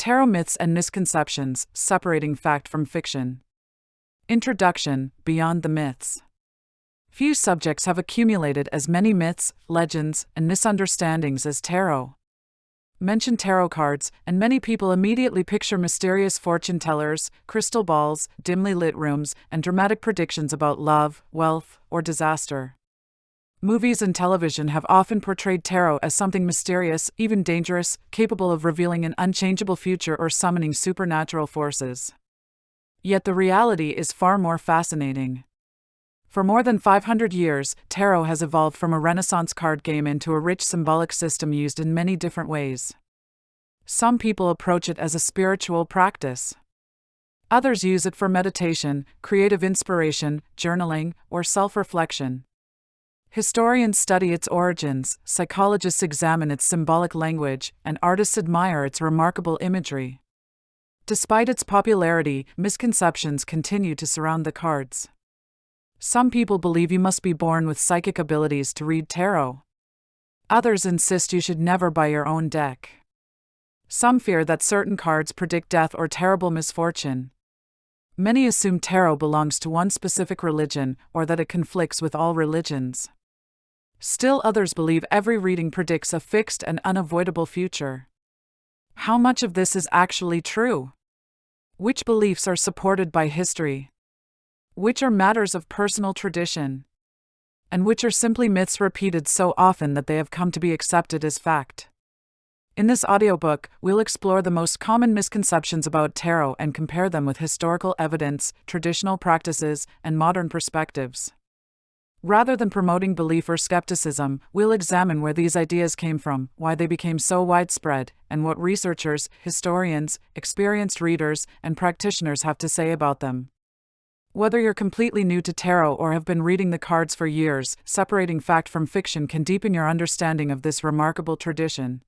Tarot Myths and Misconceptions, Separating Fact from Fiction. Introduction, Beyond the Myths. Few subjects have accumulated as many myths, legends, and misunderstandings as tarot. Mention tarot cards, and many people immediately picture mysterious fortune tellers, crystal balls, dimly lit rooms, and dramatic predictions about love, wealth, or disaster. Movies and television have often portrayed tarot as something mysterious, even dangerous, capable of revealing an unchangeable future or summoning supernatural forces. Yet the reality is far more fascinating. For more than 500 years, tarot has evolved from a Renaissance card game into a rich symbolic system used in many different ways. Some people approach it as a spiritual practice. Others use it for meditation, creative inspiration, journaling, or self-reflection. Historians study its origins, psychologists examine its symbolic language, and artists admire its remarkable imagery. Despite its popularity, misconceptions continue to surround the cards. Some people believe you must be born with psychic abilities to read tarot. Others insist you should never buy your own deck. Some fear that certain cards predict death or terrible misfortune. Many assume tarot belongs to one specific religion, or that it conflicts with all religions. Still others believe every reading predicts a fixed and unavoidable future. How much of this is actually true? Which beliefs are supported by history? Which are matters of personal tradition? And which are simply myths repeated so often that they have come to be accepted as fact? In this audiobook, we'll explore the most common misconceptions about tarot and compare them with historical evidence, traditional practices, and modern perspectives. Rather than promoting belief or skepticism, we'll examine where these ideas came from, why they became so widespread, and what researchers, historians, experienced readers, and practitioners have to say about them. Whether you're completely new to tarot or have been reading the cards for years, separating fact from fiction can deepen your understanding of this remarkable tradition.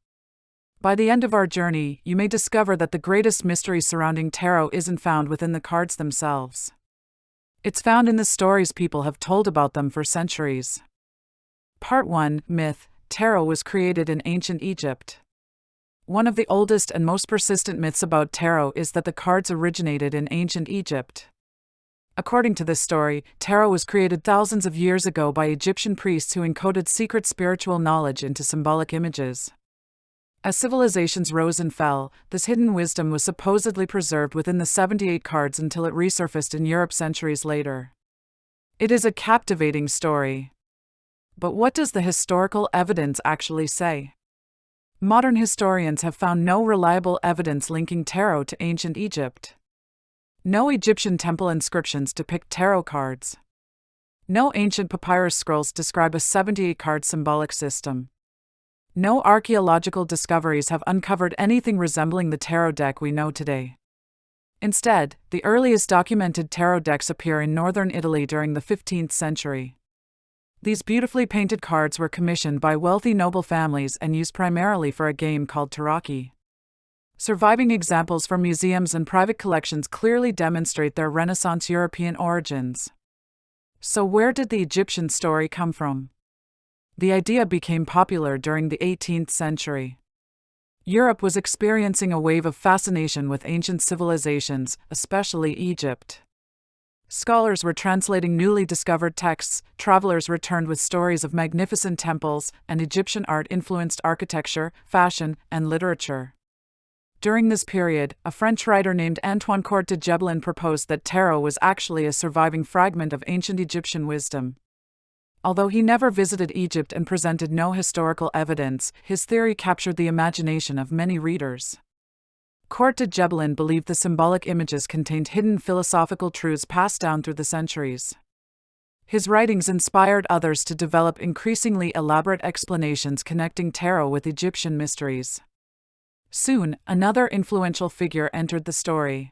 By the end of our journey, you may discover that the greatest mystery surrounding tarot isn't found within the cards themselves. It's found in the stories people have told about them for centuries. Part 1, Myth. Tarot was created in ancient Egypt. One of the oldest and most persistent myths about tarot is that the cards originated in ancient Egypt. According to this story, tarot was created thousands of years ago by Egyptian priests who encoded secret spiritual knowledge into symbolic images. As civilizations rose and fell, this hidden wisdom was supposedly preserved within the 78 cards until it resurfaced in Europe centuries later. It is a captivating story. But what does the historical evidence actually say? Modern historians have found no reliable evidence linking tarot to ancient Egypt. No Egyptian temple inscriptions depict tarot cards. No ancient papyrus scrolls describe a 78-card symbolic system. No archaeological discoveries have uncovered anything resembling the tarot deck we know today. Instead, the earliest documented tarot decks appear in northern Italy during the 15th century. These beautifully painted cards were commissioned by wealthy noble families and used primarily for a game called tarocchi. Surviving examples from museums and private collections clearly demonstrate their Renaissance European origins. So where did the Egyptian story come from? The idea became popular during the 18th century. Europe was experiencing a wave of fascination with ancient civilizations, especially Egypt. Scholars were translating newly discovered texts, travelers returned with stories of magnificent temples, and Egyptian art influenced architecture, fashion, and literature. During this period, a French writer named Antoine Court de Gebelin proposed that tarot was actually a surviving fragment of ancient Egyptian wisdom. Although he never visited Egypt and presented no historical evidence, his theory captured the imagination of many readers. Court de Gebelin believed the symbolic images contained hidden philosophical truths passed down through the centuries. His writings inspired others to develop increasingly elaborate explanations connecting tarot with Egyptian mysteries. Soon, another influential figure entered the story.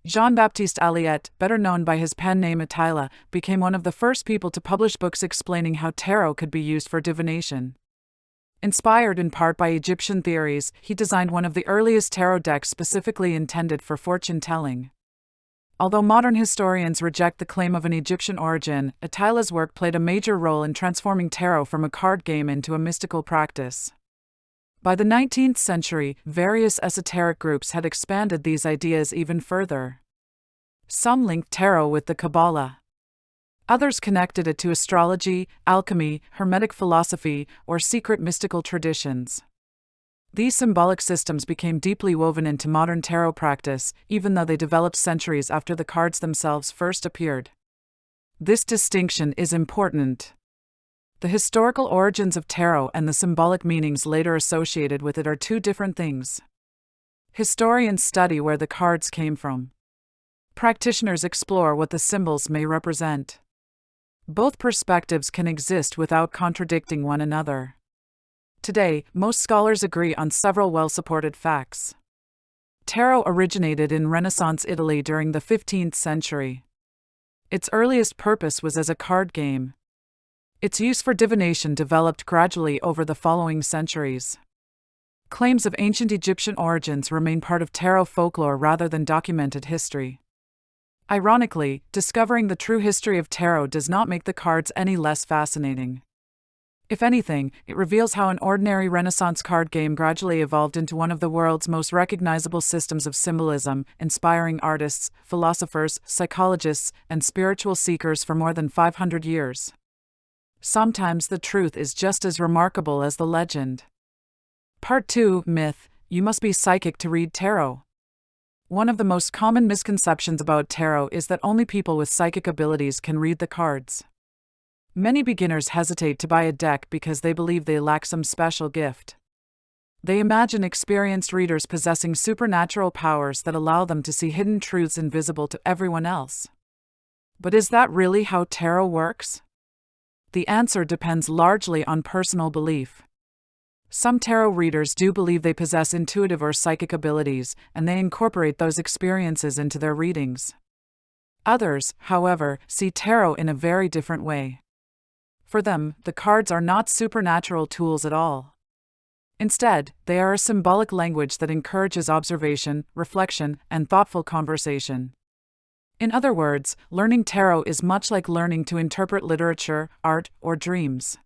Jean-Baptiste Alliette, better known by his pen name Attila, became one of the first people to publish books explaining how tarot could be used for divination. Inspired in part by Egyptian theories, he designed one of the earliest tarot decks specifically intended for fortune-telling. Although modern historians reject the claim of an Egyptian origin, Attila's work played a major role in transforming tarot from a card game into a mystical practice. By the 19th century, various esoteric groups had expanded these ideas even further. Some linked tarot with the Kabbalah. Others connected it to astrology, alchemy, Hermetic philosophy, or secret mystical traditions. These symbolic systems became deeply woven into modern tarot practice, even though they developed centuries after the cards themselves first appeared. This distinction is important. The historical origins of tarot and the symbolic meanings later associated with it are two different things. Historians study where the cards came from. Practitioners explore what the symbols may represent. Both perspectives can exist without contradicting one another. Today, most scholars agree on several well-supported facts. Tarot originated in Renaissance Italy during the 15th century. Its earliest purpose was as a card game. Its use for divination developed gradually over the following centuries. Claims of ancient Egyptian origins remain part of tarot folklore rather than documented history. Ironically, discovering the true history of tarot does not make the cards any less fascinating. If anything, it reveals how an ordinary Renaissance card game gradually evolved into one of the world's most recognizable systems of symbolism, inspiring artists, philosophers, psychologists, and spiritual seekers for more than 500 years. Sometimes the truth is just as remarkable as the legend. Part 2, Myth: You must be psychic to read tarot. One of the most common misconceptions about tarot is that only people with psychic abilities can read the cards. Many beginners hesitate to buy a deck because they believe they lack some special gift. They imagine experienced readers possessing supernatural powers that allow them to see hidden truths invisible to everyone else. But is that really how tarot works? The answer depends largely on personal belief. Some tarot readers do believe they possess intuitive or psychic abilities, and they incorporate those experiences into their readings. Others, however, see tarot in a very different way. For them, the cards are not supernatural tools at all. Instead, they are a symbolic language that encourages observation, reflection, and thoughtful conversation. In other words, learning tarot is much like learning to interpret literature, art, or dreams.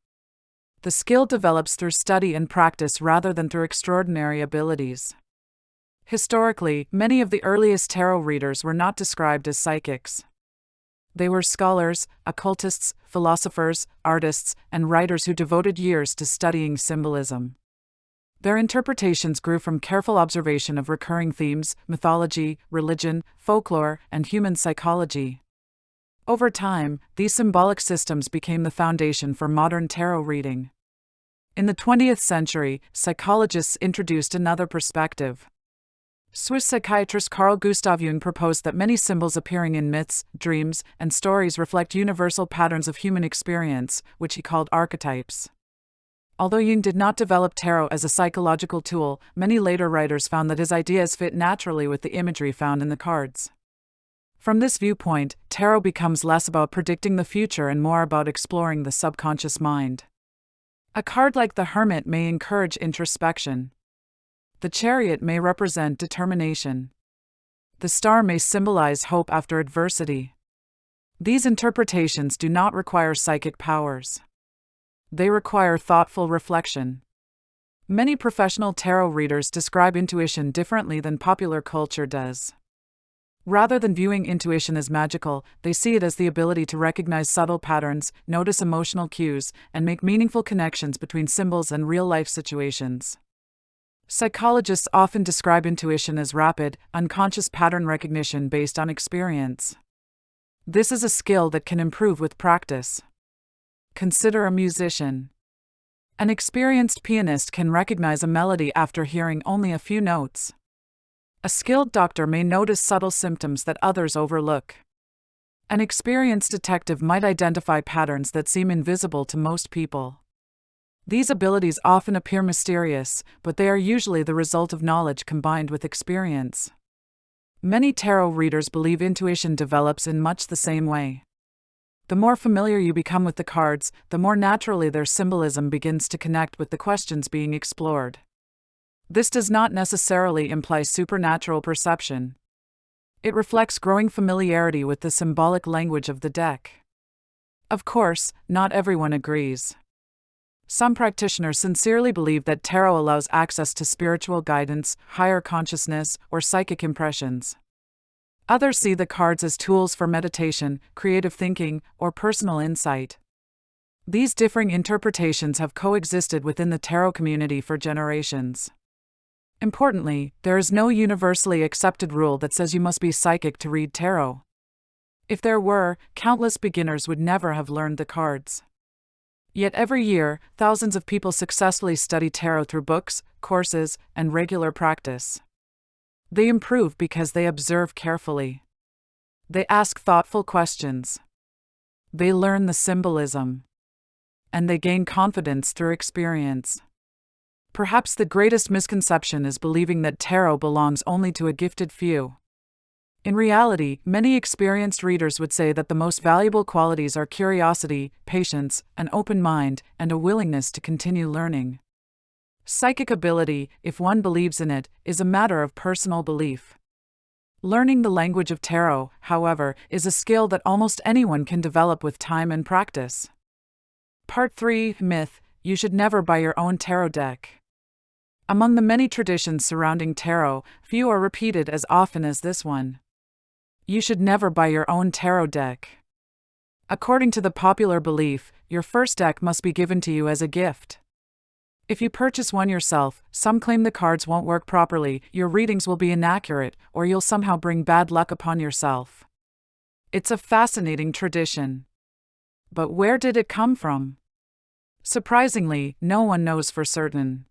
The skill develops through study and practice rather than through extraordinary abilities. Historically, many of the earliest tarot readers were not described as psychics. They were scholars, occultists, philosophers, artists, and writers who devoted years to studying symbolism. Their interpretations grew from careful observation of recurring themes, mythology, religion, folklore, and human psychology. Over time, these symbolic systems became the foundation for modern tarot reading. In the 20th century, psychologists introduced another perspective. Swiss psychiatrist Carl Gustav Jung proposed that many symbols appearing in myths, dreams, and stories reflect universal patterns of human experience, which he called archetypes. Although Jung did not develop tarot as a psychological tool, many later writers found that his ideas fit naturally with the imagery found in the cards. From this viewpoint, tarot becomes less about predicting the future and more about exploring the subconscious mind. A card like the Hermit may encourage introspection. The Chariot may represent determination. The Star may symbolize hope after adversity. These interpretations do not require psychic powers. They require thoughtful reflection. Many professional tarot readers describe intuition differently than popular culture does. Rather than viewing intuition as magical, they see it as the ability to recognize subtle patterns, notice emotional cues, and make meaningful connections between symbols and real-life situations. Psychologists often describe intuition as rapid, unconscious pattern recognition based on experience. This is a skill that can improve with practice. Consider a musician. An experienced pianist can recognize a melody after hearing only a few notes. A skilled doctor may notice subtle symptoms that others overlook. An experienced detective might identify patterns that seem invisible to most people. These abilities often appear mysterious, but they are usually the result of knowledge combined with experience. Many tarot readers believe intuition develops in much the same way. The more familiar you become with the cards, the more naturally their symbolism begins to connect with the questions being explored. This does not necessarily imply supernatural perception. It reflects growing familiarity with the symbolic language of the deck. Of course, not everyone agrees. Some practitioners sincerely believe that tarot allows access to spiritual guidance, higher consciousness, or psychic impressions. Others see the cards as tools for meditation, creative thinking, or personal insight. These differing interpretations have coexisted within the tarot community for generations. Importantly, there is no universally accepted rule that says you must be psychic to read tarot. If there were, countless beginners would never have learned the cards. Yet every year, thousands of people successfully study tarot through books, courses, and regular practice. They improve because they observe carefully. They ask thoughtful questions. They learn the symbolism. And they gain confidence through experience. Perhaps the greatest misconception is believing that tarot belongs only to a gifted few. In reality, many experienced readers would say that the most valuable qualities are curiosity, patience, an open mind, and a willingness to continue learning. Psychic ability, if one believes in it, is a matter of personal belief. Learning the language of tarot, however, is a skill that almost anyone can develop with time and practice. Part 3, Myth: You should never buy your own tarot deck. Among the many traditions surrounding tarot, few are repeated as often as this one. You should never buy your own tarot deck. According to the popular belief, your first deck must be given to you as a gift. If you purchase one yourself, some claim the cards won't work properly, your readings will be inaccurate, or you'll somehow bring bad luck upon yourself. It's a fascinating tradition. But where did it come from? Surprisingly, no one knows for certain.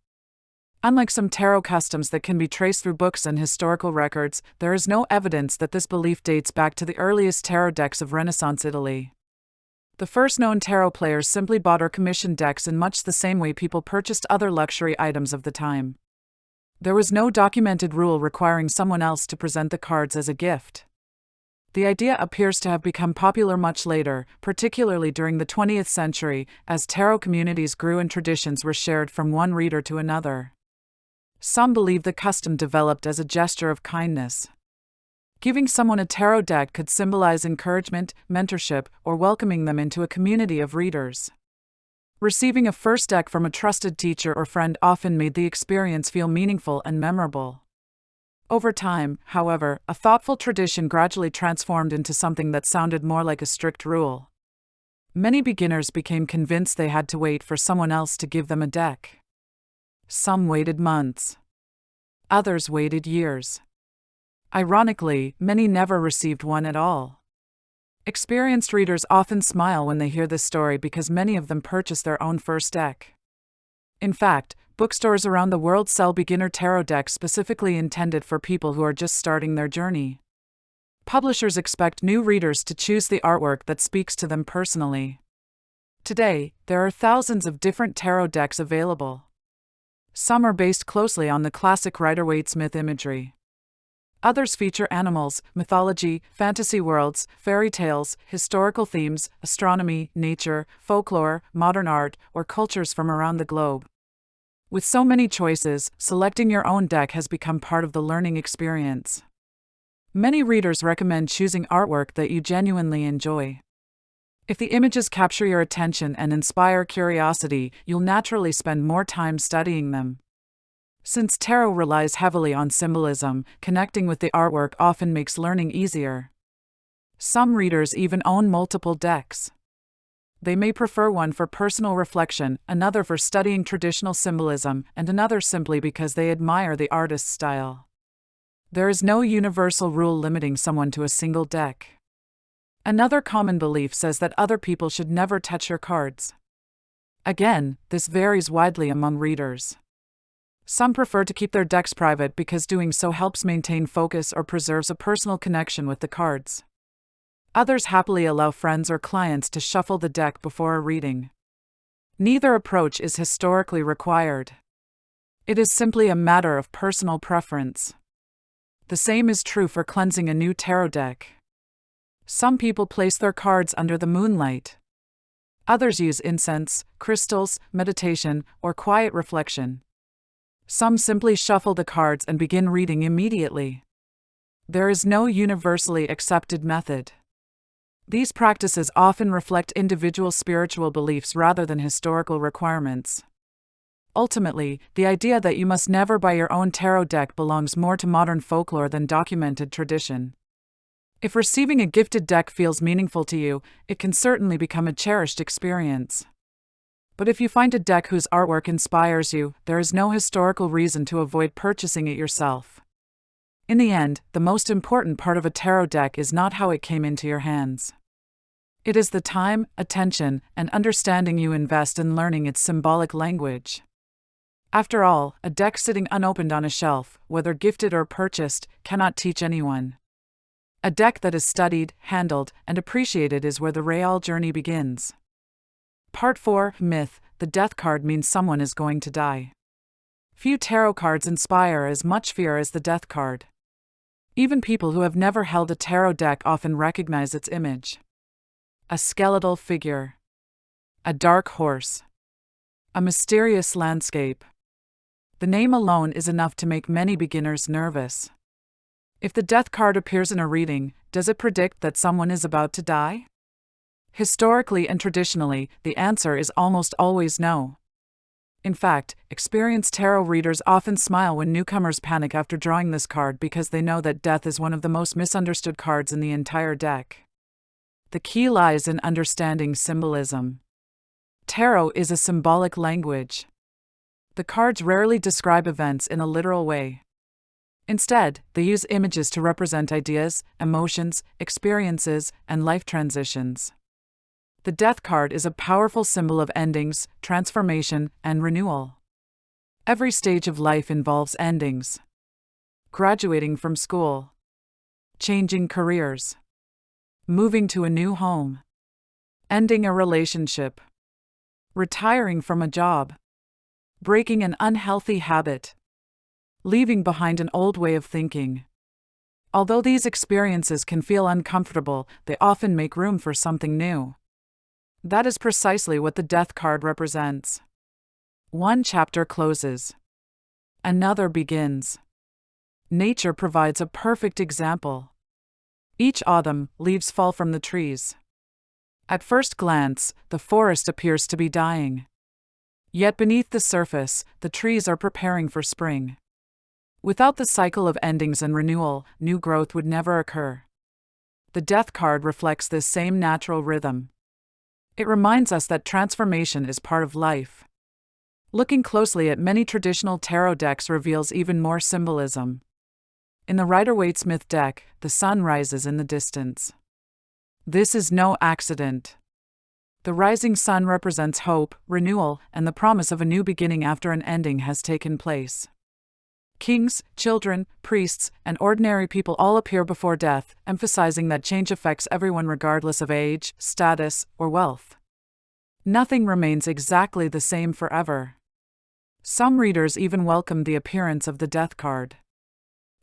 Unlike some tarot customs that can be traced through books and historical records, there is no evidence that this belief dates back to the earliest tarot decks of Renaissance Italy. The first known tarot players simply bought or commissioned decks in much the same way people purchased other luxury items of the time. There was no documented rule requiring someone else to present the cards as a gift. The idea appears to have become popular much later, particularly during the 20th century, as tarot communities grew and traditions were shared from one reader to another. Some believe the custom developed as a gesture of kindness. Giving someone a tarot deck could symbolize encouragement, mentorship, or welcoming them into a community of readers. Receiving a first deck from a trusted teacher or friend often made the experience feel meaningful and memorable. Over time, however, a thoughtful tradition gradually transformed into something that sounded more like a strict rule. Many beginners became convinced they had to wait for someone else to give them a deck. Some waited months. Others waited years. Ironically, many never received one at all. Experienced readers often smile when they hear this story because many of them purchased their own first deck. In fact, bookstores around the world sell beginner tarot decks specifically intended for people who are just starting their journey. Publishers expect new readers to choose the artwork that speaks to them personally. Today, there are thousands of different tarot decks available. Some are based closely on the classic Rider-Waite's myth imagery. Others feature animals, mythology, fantasy worlds, fairy tales, historical themes, astronomy, nature, folklore, modern art, or cultures from around the globe. With so many choices, selecting your own deck has become part of the learning experience. Many readers recommend choosing artwork that you genuinely enjoy. If the images capture your attention and inspire curiosity, you'll naturally spend more time studying them. Since tarot relies heavily on symbolism, connecting with the artwork often makes learning easier. Some readers even own multiple decks. They may prefer one for personal reflection, another for studying traditional symbolism, and another simply because they admire the artist's style. There is no universal rule limiting someone to a single deck. Another common belief says that other people should never touch your cards. Again, this varies widely among readers. Some prefer to keep their decks private because doing so helps maintain focus or preserves a personal connection with the cards. Others happily allow friends or clients to shuffle the deck before a reading. Neither approach is historically required. It is simply a matter of personal preference. The same is true for cleansing a new tarot deck. Some people place their cards under the moonlight. Others use incense, crystals, meditation, or quiet reflection. Some simply shuffle the cards and begin reading immediately. There is no universally accepted method. These practices often reflect individual spiritual beliefs rather than historical requirements. Ultimately, the idea that you must never buy your own tarot deck belongs more to modern folklore than documented tradition. If receiving a gifted deck feels meaningful to you, it can certainly become a cherished experience. But if you find a deck whose artwork inspires you, there is no historical reason to avoid purchasing it yourself. In the end, the most important part of a tarot deck is not how it came into your hands. It is the time, attention, and understanding you invest in learning its symbolic language. After all, a deck sitting unopened on a shelf, whether gifted or purchased, cannot teach anyone. A deck that is studied, handled, and appreciated is where the real journey begins. Part 4, Myth. The death card means someone is going to die. Few tarot cards inspire as much fear as the death card. Even people who have never held a tarot deck often recognize its image. A skeletal figure. A dark horse. A mysterious landscape. The name alone is enough to make many beginners nervous. If the death card appears in a reading, does it predict that someone is about to die? Historically and traditionally, the answer is almost always no. In fact, experienced tarot readers often smile when newcomers panic after drawing this card because they know that death is one of the most misunderstood cards in the entire deck. The key lies in understanding symbolism. Tarot is a symbolic language. The cards rarely describe events in a literal way. Instead, they use images to represent ideas, emotions, experiences, and life transitions. The death card is a powerful symbol of endings, transformation, and renewal. Every stage of life involves endings. Graduating from school. Changing careers. Moving to a new home. Ending a relationship. Retiring from a job. Breaking an unhealthy habit. Leaving behind an old way of thinking. Although these experiences can feel uncomfortable, they often make room for something new. That is precisely what the death card represents. One chapter closes. Another begins. Nature provides a perfect example. Each autumn, leaves fall from the trees. At first glance, the forest appears to be dying. Yet beneath the surface, the trees are preparing for spring. Without the cycle of endings and renewal, new growth would never occur. The death card reflects this same natural rhythm. It reminds us that transformation is part of life. Looking closely at many traditional tarot decks reveals even more symbolism. In the Rider-Waite-Smith deck, the sun rises in the distance. This is no accident. The rising sun represents hope, renewal, and the promise of a new beginning after an ending has taken place. Kings, children, priests, and ordinary people all appear before death, emphasizing that change affects everyone regardless of age, status, or wealth. Nothing remains exactly the same forever. Some readers even welcome the appearance of the death card.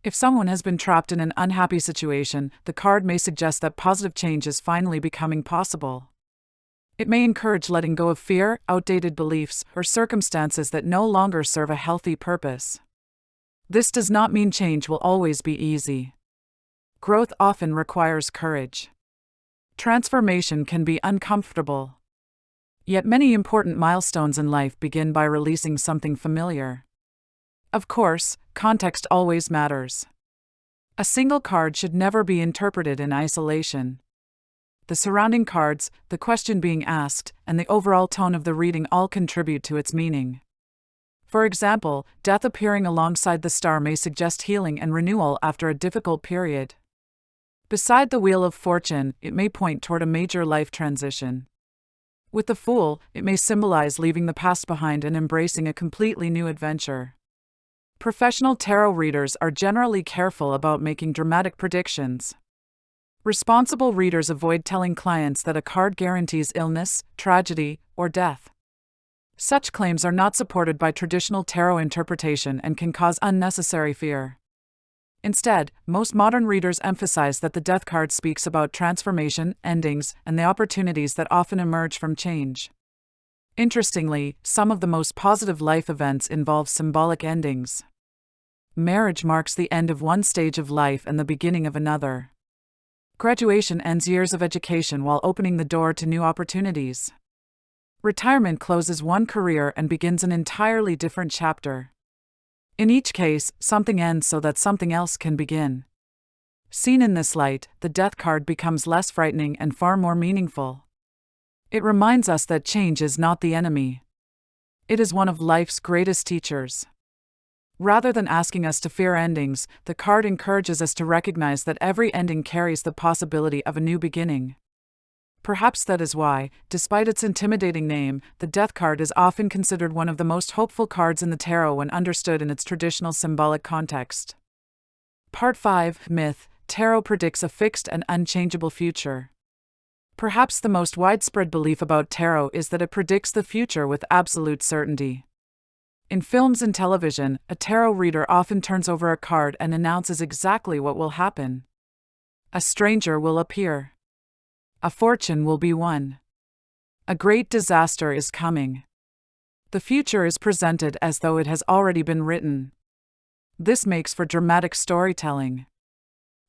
If someone has been trapped in an unhappy situation, the card may suggest that positive change is finally becoming possible. It may encourage letting go of fear, outdated beliefs, or circumstances that no longer serve a healthy purpose. This does not mean change will always be easy. Growth often requires courage. Transformation can be uncomfortable. Yet many important milestones in life begin by releasing something familiar. Of course, context always matters. A single card should never be interpreted in isolation. The surrounding cards, the question being asked, and the overall tone of the reading all contribute to its meaning. For example, death appearing alongside the star may suggest healing and renewal after a difficult period. Beside the Wheel of Fortune, it may point toward a major life transition. With the Fool, it may symbolize leaving the past behind and embracing a completely new adventure. Professional tarot readers are generally careful about making dramatic predictions. Responsible readers avoid telling clients that a card guarantees illness, tragedy, or death. Such claims are not supported by traditional tarot interpretation and can cause unnecessary fear. Instead, most modern readers emphasize that the death card speaks about transformation, endings, and the opportunities that often emerge from change. Interestingly, some of the most positive life events involve symbolic endings. Marriage marks the end of one stage of life and the beginning of another. Graduation ends years of education while opening the door to new opportunities. Retirement closes one career and begins an entirely different chapter. In each case, something ends so that something else can begin. Seen in this light, the death card becomes less frightening and far more meaningful. It reminds us that change is not the enemy. It is one of life's greatest teachers. Rather than asking us to fear endings, the card encourages us to recognize that every ending carries the possibility of a new beginning. Perhaps that is why, despite its intimidating name, the Death card is often considered one of the most hopeful cards in the tarot when understood in its traditional symbolic context. Part 5. Myth. Tarot predicts a fixed and unchangeable future. Perhaps the most widespread belief about tarot is that it predicts the future with absolute certainty. In films and television, a tarot reader often turns over a card and announces exactly what will happen. A stranger will appear. A fortune will be won. A great disaster is coming. The future is presented as though it has already been written. This makes for dramatic storytelling.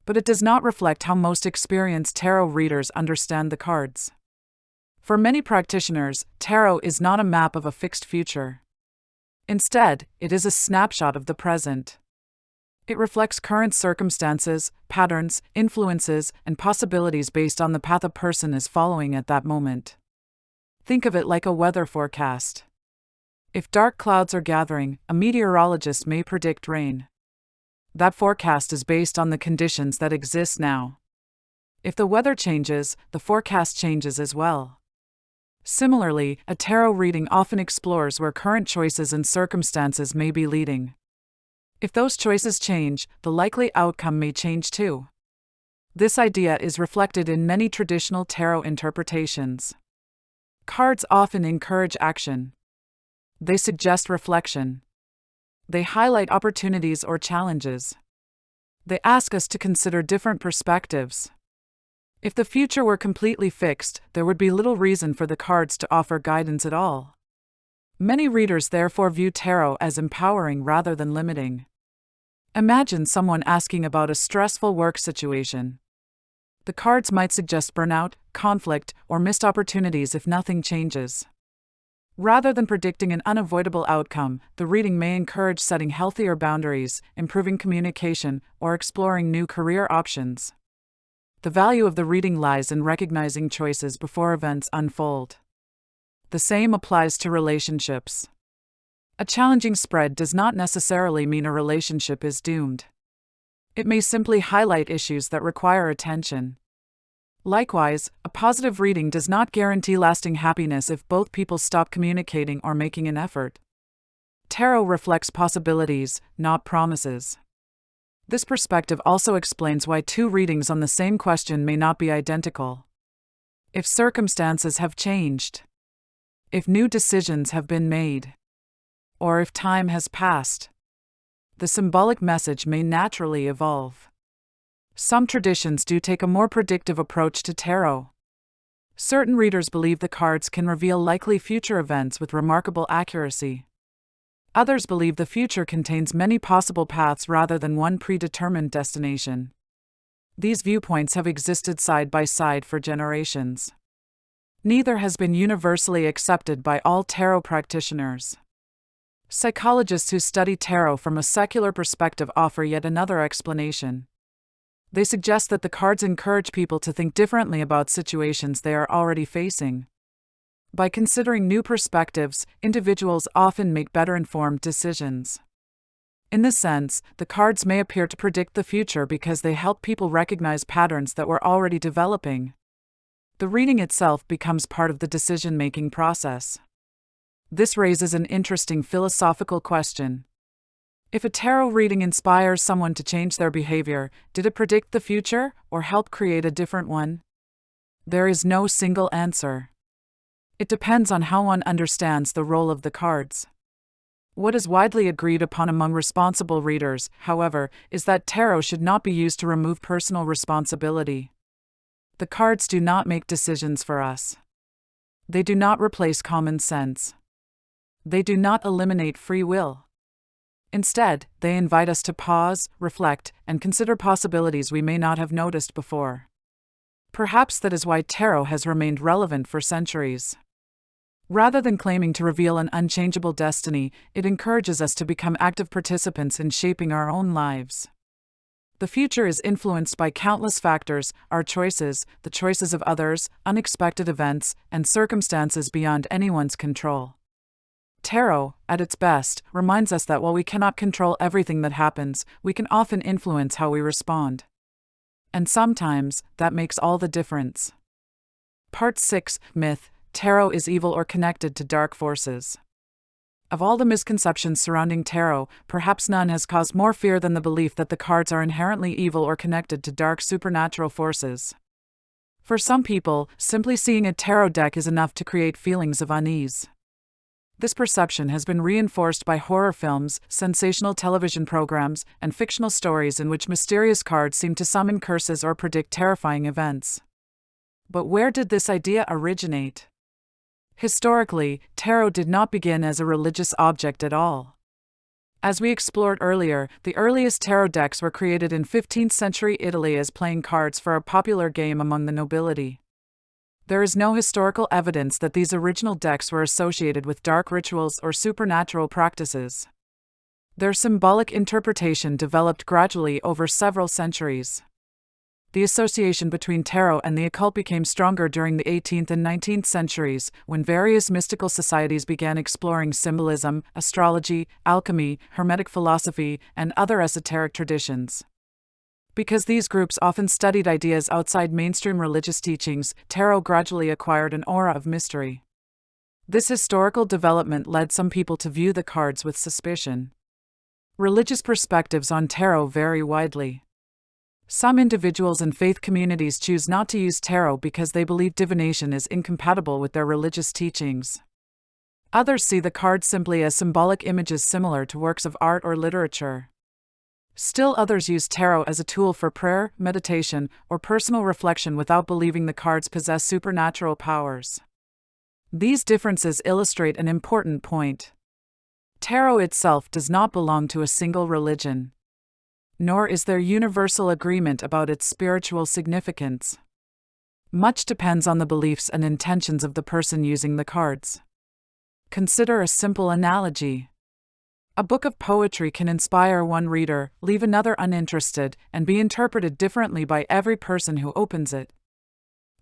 But it does not reflect how most experienced tarot readers understand the cards. For many practitioners, tarot is not a map of a fixed future. Instead, it is a snapshot of the present. It reflects current circumstances, patterns, influences, and possibilities based on the path a person is following at that moment. Think of it like a weather forecast. If dark clouds are gathering, a meteorologist may predict rain. That forecast is based on the conditions that exist now. If the weather changes, the forecast changes as well. Similarly, a tarot reading often explores where current choices and circumstances may be leading. If those choices change, the likely outcome may change too. This idea is reflected in many traditional tarot interpretations. Cards often encourage action. They suggest reflection. They highlight opportunities or challenges. They ask us to consider different perspectives. If the future were completely fixed, there would be little reason for the cards to offer guidance at all. Many readers therefore view tarot as empowering rather than limiting. Imagine someone asking about a stressful work situation. The cards might suggest burnout, conflict, or missed opportunities if nothing changes. Rather than predicting an unavoidable outcome, the reading may encourage setting healthier boundaries, improving communication, or exploring new career options. The value of the reading lies in recognizing choices before events unfold. The same applies to relationships. A challenging spread does not necessarily mean a relationship is doomed. It may simply highlight issues that require attention. Likewise, a positive reading does not guarantee lasting happiness if both people stop communicating or making an effort. Tarot reflects possibilities, not promises. This perspective also explains why two readings on the same question may not be identical. If circumstances have changed, if new decisions have been made, or if time has passed, the symbolic message may naturally evolve. Some traditions do take a more predictive approach to tarot. Certain readers believe the cards can reveal likely future events with remarkable accuracy. Others believe the future contains many possible paths rather than one predetermined destination. These viewpoints have existed side by side for generations. Neither has been universally accepted by all tarot practitioners. Psychologists who study tarot from a secular perspective offer yet another explanation. They suggest that the cards encourage people to think differently about situations they are already facing. By considering new perspectives, individuals often make better-informed decisions. In this sense, the cards may appear to predict the future because they help people recognize patterns that were already developing. The reading itself becomes part of the decision-making process. This raises an interesting philosophical question. If a tarot reading inspires someone to change their behavior, did it predict the future or help create a different one? There is no single answer. It depends on how one understands the role of the cards. What is widely agreed upon among responsible readers, however, is that tarot should not be used to remove personal responsibility. The cards do not make decisions for us. They do not replace common sense. They do not eliminate free will. Instead, they invite us to pause, reflect, and consider possibilities we may not have noticed before. Perhaps that is why tarot has remained relevant for centuries. Rather than claiming to reveal an unchangeable destiny, it encourages us to become active participants in shaping our own lives. The future is influenced by countless factors: our choices, the choices of others, unexpected events, and circumstances beyond anyone's control. Tarot, at its best, reminds us that while we cannot control everything that happens, we can often influence how we respond. And sometimes, that makes all the difference. Part 6, Myth: Tarot is evil or connected to dark forces. Of all the misconceptions surrounding tarot, perhaps none has caused more fear than the belief that the cards are inherently evil or connected to dark supernatural forces. For some people, simply seeing a tarot deck is enough to create feelings of unease. This perception has been reinforced by horror films, sensational television programs, and fictional stories in which mysterious cards seem to summon curses or predict terrifying events. But where did this idea originate? Historically, tarot did not begin as a religious object at all. As we explored earlier, the earliest tarot decks were created in 15th century Italy as playing cards for a popular game among the nobility. There is no historical evidence that these original decks were associated with dark rituals or supernatural practices. Their symbolic interpretation developed gradually over several centuries. The association between tarot and the occult became stronger during the 18th and 19th centuries, when various mystical societies began exploring symbolism, astrology, alchemy, Hermetic philosophy, and other esoteric traditions. Because these groups often studied ideas outside mainstream religious teachings, tarot gradually acquired an aura of mystery. This historical development led some people to view the cards with suspicion. Religious perspectives on tarot vary widely. Some individuals and faith communities choose not to use tarot because they believe divination is incompatible with their religious teachings. Others see the cards simply as symbolic images similar to works of art or literature. Still others use tarot as a tool for prayer, meditation, or personal reflection without believing the cards possess supernatural powers. These differences illustrate an important point. Tarot itself does not belong to a single religion. Nor is there universal agreement about its spiritual significance. Much depends on the beliefs and intentions of the person using the cards. Consider a simple analogy. A book of poetry can inspire one reader, leave another uninterested, and be interpreted differently by every person who opens it.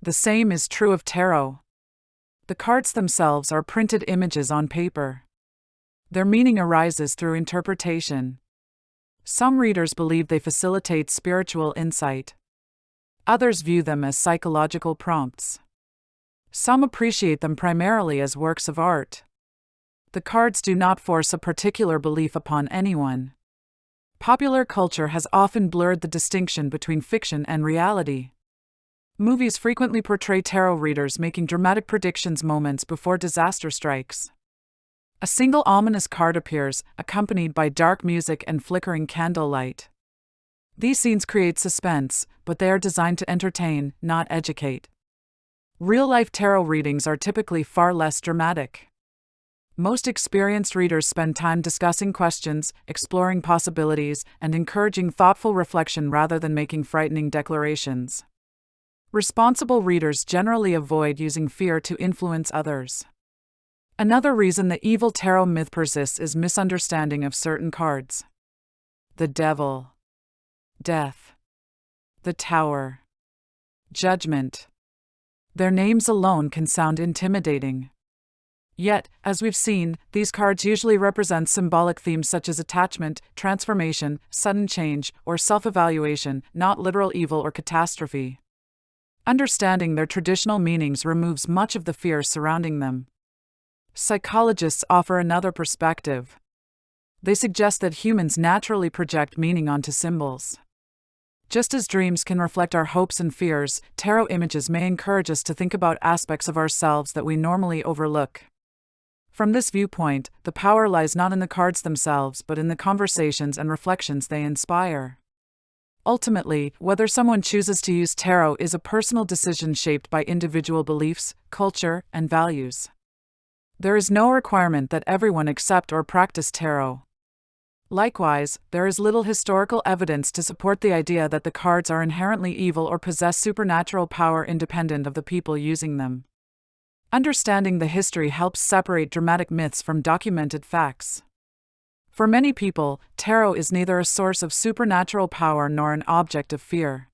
The same is true of tarot. The cards themselves are printed images on paper. Their meaning arises through interpretation. Some readers believe they facilitate spiritual insight. Others view them as psychological prompts. Some appreciate them primarily as works of art. The cards do not force a particular belief upon anyone. Popular culture has often blurred the distinction between fiction and reality. Movies frequently portray tarot readers making dramatic predictions moments before disaster strikes. A single ominous card appears, accompanied by dark music and flickering candlelight. These scenes create suspense, but they are designed to entertain, not educate. Real-life tarot readings are typically far less dramatic. Most experienced readers spend time discussing questions, exploring possibilities, and encouraging thoughtful reflection rather than making frightening declarations. Responsible readers generally avoid using fear to influence others. Another reason the evil tarot myth persists is misunderstanding of certain cards. The Devil, Death, the Tower, Judgment. Their names alone can sound intimidating. Yet, as we've seen, these cards usually represent symbolic themes such as attachment, transformation, sudden change, or self-evaluation, not literal evil or catastrophe. Understanding their traditional meanings removes much of the fear surrounding them. Psychologists offer another perspective. They suggest that humans naturally project meaning onto symbols. Just as dreams can reflect our hopes and fears, tarot images may encourage us to think about aspects of ourselves that we normally overlook. From this viewpoint, the power lies not in the cards themselves but in the conversations and reflections they inspire. Ultimately, whether someone chooses to use tarot is a personal decision shaped by individual beliefs, culture, and values. There is no requirement that everyone accept or practice tarot. Likewise, there is little historical evidence to support the idea that the cards are inherently evil or possess supernatural power independent of the people using them. Understanding the history helps separate dramatic myths from documented facts. For many people, tarot is neither a source of supernatural power nor an object of fear.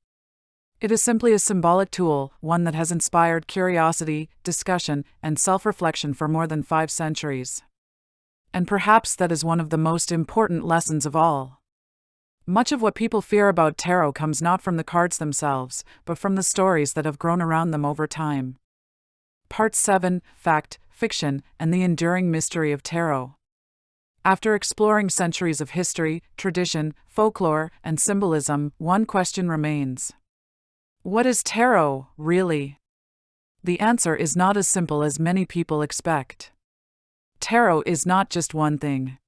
It is simply a symbolic tool, one that has inspired curiosity, discussion, and self-reflection for more than 5 centuries. And perhaps that is one of the most important lessons of all. Much of what people fear about tarot comes not from the cards themselves, but from the stories that have grown around them over time. Part 7: Fact, Fiction, and the Enduring Mystery of Tarot. After exploring centuries of history, tradition, folklore, and symbolism, one question remains. What is tarot, really? The answer is not as simple as many people expect. Tarot is not just one thing.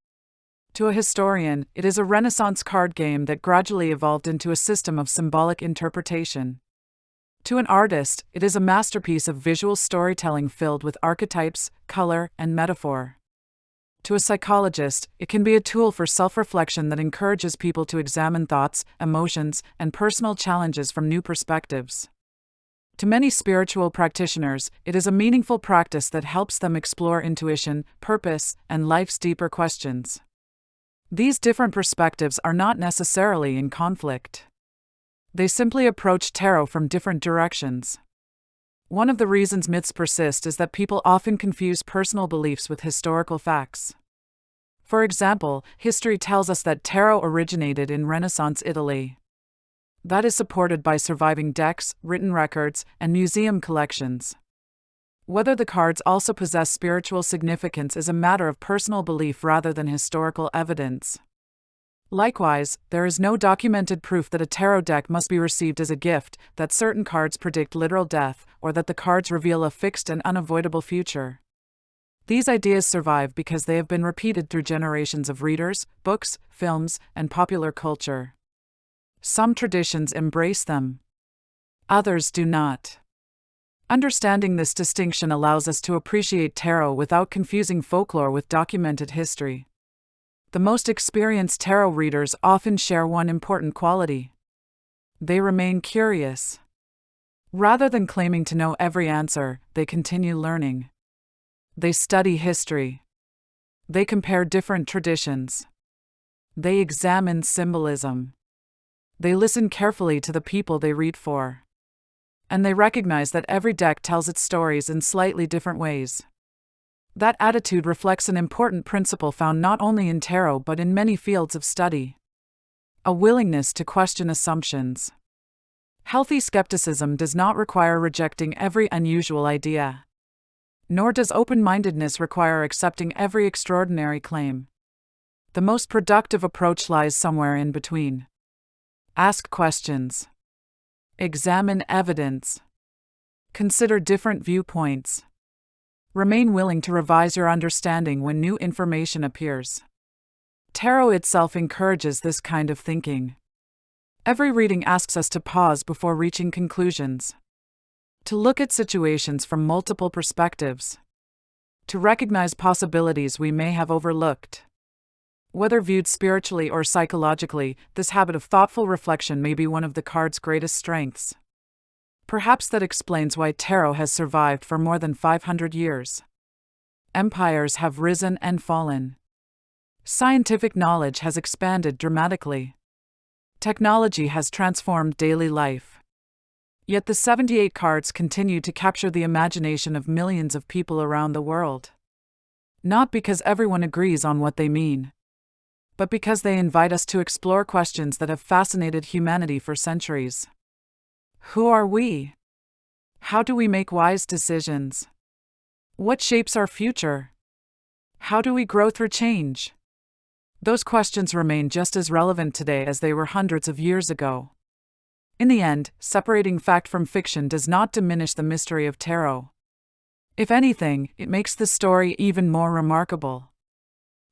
To a historian, it is a Renaissance card game that gradually evolved into a system of symbolic interpretation. To an artist, it is a masterpiece of visual storytelling filled with archetypes, color, and metaphor. To a psychologist, it can be a tool for self-reflection that encourages people to examine thoughts, emotions, and personal challenges from new perspectives. To many spiritual practitioners, it is a meaningful practice that helps them explore intuition, purpose, and life's deeper questions. These different perspectives are not necessarily in conflict. They simply approach tarot from different directions. One of the reasons myths persist is that people often confuse personal beliefs with historical facts. For example, history tells us that tarot originated in Renaissance Italy. That is supported by surviving decks, written records, and museum collections. Whether the cards also possess spiritual significance is a matter of personal belief rather than historical evidence. Likewise, there is no documented proof that a tarot deck must be received as a gift, that certain cards predict literal death, or that the cards reveal a fixed and unavoidable future. These ideas survive because they have been repeated through generations of readers, books, films, and popular culture. Some traditions embrace them. Others do not. Understanding this distinction allows us to appreciate tarot without confusing folklore with documented history. The most experienced tarot readers often share one important quality. They remain curious. Rather than claiming to know every answer, they continue learning. They study history. They compare different traditions. They examine symbolism. They listen carefully to the people they read for. And they recognize that every deck tells its stories in slightly different ways. That attitude reflects an important principle found not only in tarot but in many fields of study: a willingness to question assumptions. Healthy skepticism does not require rejecting every unusual idea. Nor does open-mindedness require accepting every extraordinary claim. The most productive approach lies somewhere in between. Ask questions. Examine evidence. Consider different viewpoints. Remain willing to revise your understanding when new information appears. Tarot itself encourages this kind of thinking. Every reading asks us to pause before reaching conclusions. To look at situations from multiple perspectives. To recognize possibilities we may have overlooked. Whether viewed spiritually or psychologically, this habit of thoughtful reflection may be one of the card's greatest strengths. Perhaps that explains why tarot has survived for more than 500 years. Empires have risen and fallen. Scientific knowledge has expanded dramatically. Technology has transformed daily life. Yet the 78 cards continue to capture the imagination of millions of people around the world. Not because everyone agrees on what they mean, but because they invite us to explore questions that have fascinated humanity for centuries. Who are we? How do we make wise decisions? What shapes our future? How do we grow through change? Those questions remain just as relevant today as they were hundreds of years ago. In the end, separating fact from fiction does not diminish the mystery of tarot. If anything, it makes the story even more remarkable.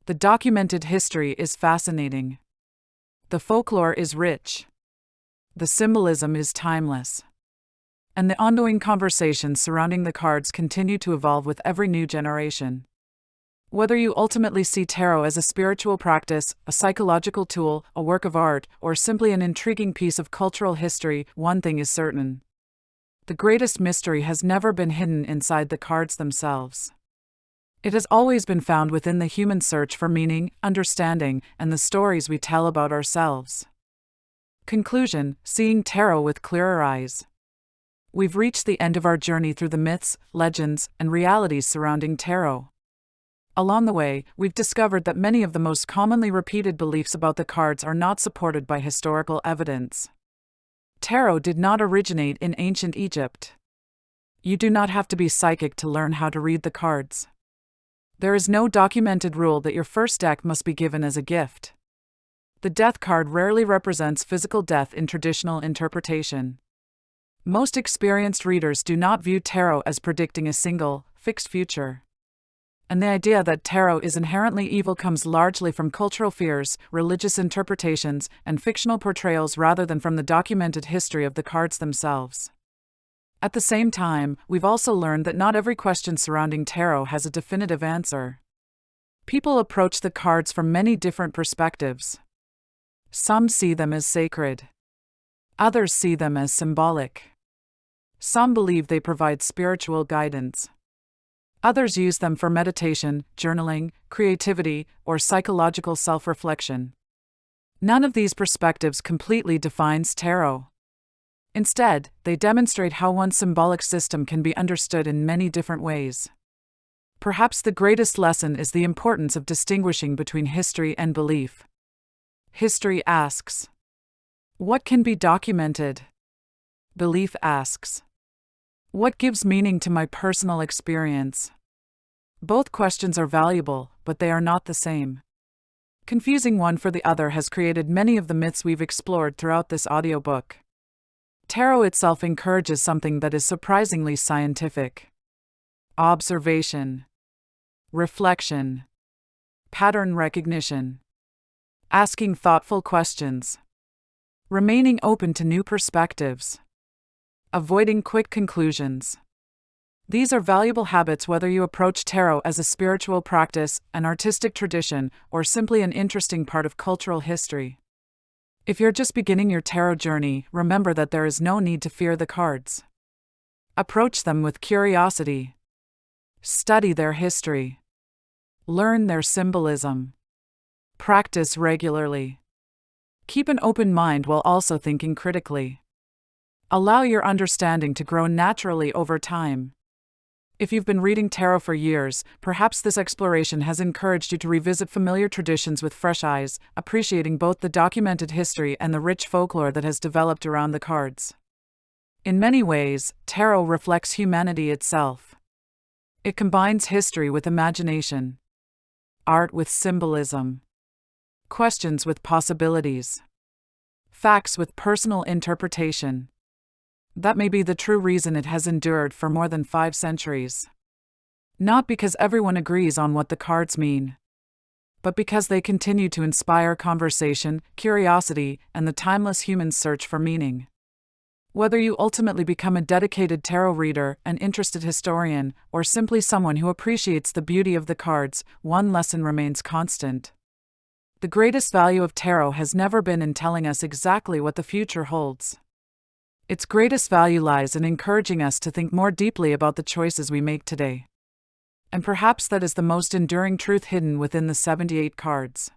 The documented history is fascinating. The folklore is rich. The symbolism is timeless. And the ongoing conversations surrounding the cards continue to evolve with every new generation. Whether you ultimately see tarot as a spiritual practice, a psychological tool, a work of art, or simply an intriguing piece of cultural history, one thing is certain. The greatest mystery has never been hidden inside the cards themselves. It has always been found within the human search for meaning, understanding, and the stories we tell about ourselves. Conclusion: seeing tarot with clearer eyes. We've reached the end of our journey through the myths, legends, and realities surrounding tarot. Along the way, we've discovered that many of the most commonly repeated beliefs about the cards are not supported by historical evidence. Tarot did not originate in ancient Egypt. You do not have to be psychic to learn how to read the cards. There is no documented rule that your first deck must be given as a gift. The death card rarely represents physical death in traditional interpretation. Most experienced readers do not view tarot as predicting a single, fixed future. And the idea that tarot is inherently evil comes largely from cultural fears, religious interpretations, and fictional portrayals rather than from the documented history of the cards themselves. At the same time, we've also learned that not every question surrounding tarot has a definitive answer. People approach the cards from many different perspectives. Some see them as sacred. Others see them as symbolic. Some believe they provide spiritual guidance. Others use them for meditation, journaling, creativity, or psychological self-reflection. None of these perspectives completely defines tarot. Instead, they demonstrate how one symbolic system can be understood in many different ways. Perhaps the greatest lesson is the importance of distinguishing between history and belief. History asks, what can be documented? Belief asks, what gives meaning to my personal experience? Both questions are valuable, but they are not the same. Confusing one for the other has created many of the myths we've explored throughout this audiobook. Tarot itself encourages something that is surprisingly scientific: observation, reflection, pattern recognition, asking thoughtful questions, remaining open to new perspectives, avoiding quick conclusions. These are valuable habits whether you approach tarot as a spiritual practice, an artistic tradition, or simply an interesting part of cultural history. If you're just beginning your tarot journey, remember that there is no need to fear the cards. Approach them with curiosity. Study their history. Learn their symbolism. Practice regularly. Keep an open mind while also thinking critically. Allow your understanding to grow naturally over time. If you've been reading tarot for years, perhaps this exploration has encouraged you to revisit familiar traditions with fresh eyes, appreciating both the documented history and the rich folklore that has developed around the cards. In many ways, tarot reflects humanity itself. It combines history with imagination, art with symbolism, questions with possibilities, facts with personal interpretation. That may be the true reason it has endured for more than 5 centuries. Not because everyone agrees on what the cards mean, but because they continue to inspire conversation, curiosity, and the timeless human search for meaning. Whether you ultimately become a dedicated tarot reader, an interested historian, or simply someone who appreciates the beauty of the cards, one lesson remains constant. The greatest value of tarot has never been in telling us exactly what the future holds. Its greatest value lies in encouraging us to think more deeply about the choices we make today. And perhaps that is the most enduring truth hidden within the 78 cards.